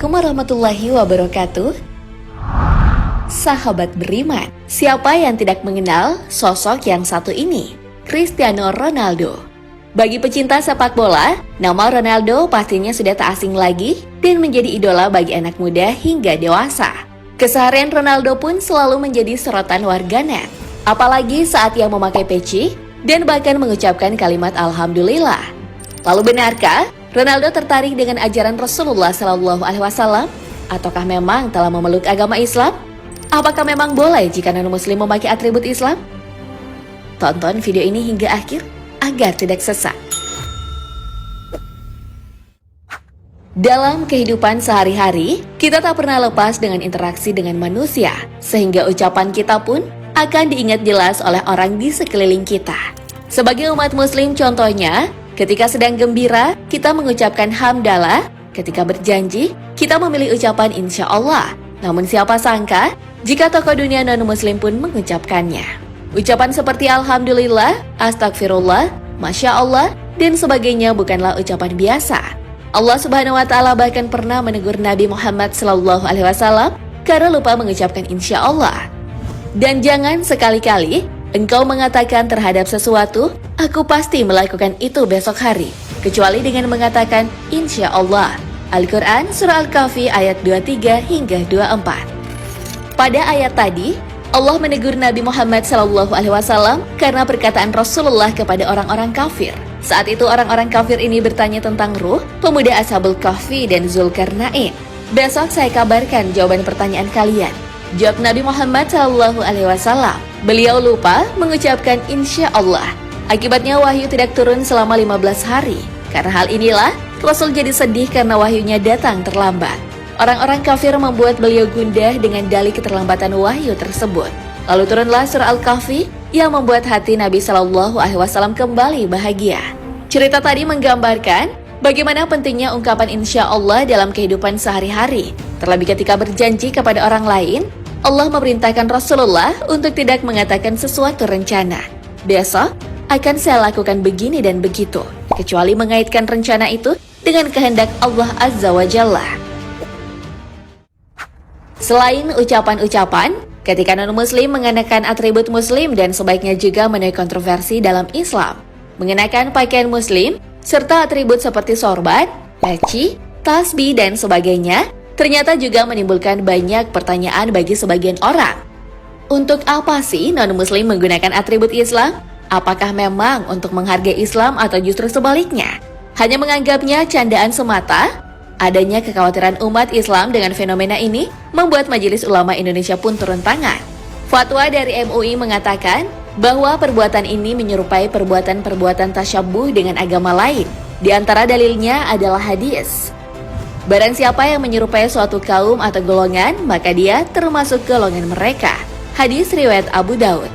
warahmatullahi wabarakatuh. Sahabat beriman, siapa yang tidak mengenal sosok yang satu ini? Cristiano Ronaldo. Bagi pecinta sepak bola, nama Ronaldo pastinya sudah tak asing lagi dan menjadi idola bagi anak muda hingga dewasa. Keseharian Ronaldo pun selalu menjadi sorotan warganet, apalagi saat ia memakai peci dan bahkan mengucapkan kalimat Alhamdulillah. Lalu benarkah Ronaldo tertarik dengan ajaran Rasulullah SAW? Ataukah memang telah memeluk agama Islam? Apakah memang boleh jika non-muslim memakai atribut Islam? Tonton video ini hingga akhir agar tidak sesat. Dalam kehidupan sehari-hari, kita tak pernah lepas dengan interaksi dengan manusia, sehingga ucapan kita pun akan diingat jelas oleh orang di sekeliling kita. Sebagai umat muslim contohnya, ketika sedang gembira, kita mengucapkan hamdalah. Ketika berjanji, kita memilih ucapan insya Allah. Namun siapa sangka, jika tokoh dunia non-muslim pun mengucapkannya. Ucapan seperti Alhamdulillah, Astagfirullah, Masya Allah, dan sebagainya bukanlah ucapan biasa. Allah Subhanahu wa Ta'ala bahkan pernah menegur Nabi Muhammad SAW karena lupa mengucapkan insya Allah. Dan jangan sekali-kali engkau mengatakan terhadap sesuatu, aku pasti melakukan itu besok hari, kecuali dengan mengatakan insya Allah. Al-Quran Surah Al-Kahfi ayat 23 hingga 24. Pada ayat tadi, Allah menegur Nabi Muhammad SAW karena perkataan Rasulullah kepada orang-orang kafir. Saat itu orang-orang kafir ini bertanya tentang ruh pemuda Ashabul Kahfi dan Zulkarnain. Besok saya kabarkan jawaban pertanyaan kalian, jawab Nabi Muhammad SAW. Beliau lupa mengucapkan insya Allah. Akibatnya wahyu tidak turun selama 15 hari. Karena hal inilah, Rasul jadi sedih karena wahyunya datang terlambat. Orang-orang kafir membuat beliau gundah dengan dalih keterlambatan wahyu tersebut. Lalu turunlah surah Al-Kahfi yang membuat hati Nabi SAW kembali bahagia. Cerita tadi menggambarkan bagaimana pentingnya ungkapan insya Allah dalam kehidupan sehari-hari. Terlebih ketika berjanji kepada orang lain, Allah memerintahkan Rasulullah untuk tidak mengatakan sesuatu rencana. Besok akan saya lakukan begini dan begitu, kecuali mengaitkan rencana itu dengan kehendak Allah Azza wa Jalla. Selain ucapan-ucapan, ketika non-muslim mengenakan atribut muslim dan sebaiknya juga menuai kontroversi dalam Islam. Mengenakan pakaian muslim, serta atribut seperti sorban, peci, tasbih, dan sebagainya, ternyata juga menimbulkan banyak pertanyaan bagi sebagian orang. Untuk apa sih non-muslim menggunakan atribut Islam? Apakah memang untuk menghargai Islam atau justru sebaliknya? Hanya menganggapnya candaan semata? Adanya kekhawatiran umat Islam dengan fenomena ini membuat Majelis Ulama Indonesia pun turun tangan. Fatwa dari MUI mengatakan bahwa perbuatan ini menyerupai perbuatan-perbuatan tasyabuh dengan agama lain. Di antara dalilnya adalah hadis. Barang siapa yang menyerupai suatu kaum atau golongan, maka dia termasuk golongan mereka. Hadis riwayat Abu Daud.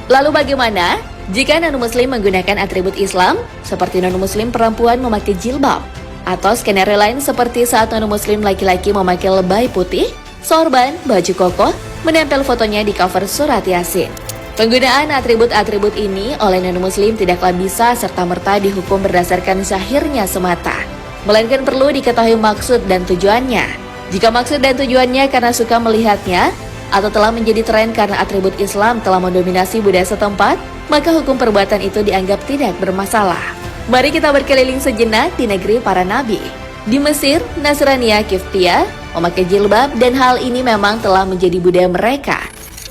Lalu bagaimana jika non-muslim menggunakan atribut Islam, seperti non-muslim perempuan memakai jilbab? Atau skenario lain seperti saat non-muslim laki-laki memakai lebay putih, sorban, baju koko, menempel fotonya di cover surat Yasin. Penggunaan atribut-atribut ini oleh non-muslim tidaklah bisa serta-merta dihukum berdasarkan zahirnya semata, melainkan perlu diketahui maksud dan tujuannya. Jika maksud dan tujuannya karena suka melihatnya, atau telah menjadi tren karena atribut Islam telah mendominasi budaya setempat, maka hukum perbuatan itu dianggap tidak bermasalah. Mari kita berkeliling sejenak di negeri para nabi. Di Mesir, Nasrania Kiftia memakai jilbab dan hal ini memang telah menjadi budaya mereka.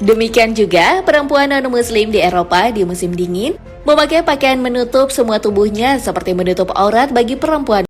Demikian juga perempuan non-muslim di Eropa di musim dingin memakai pakaian menutup semua tubuhnya seperti menutup aurat bagi perempuan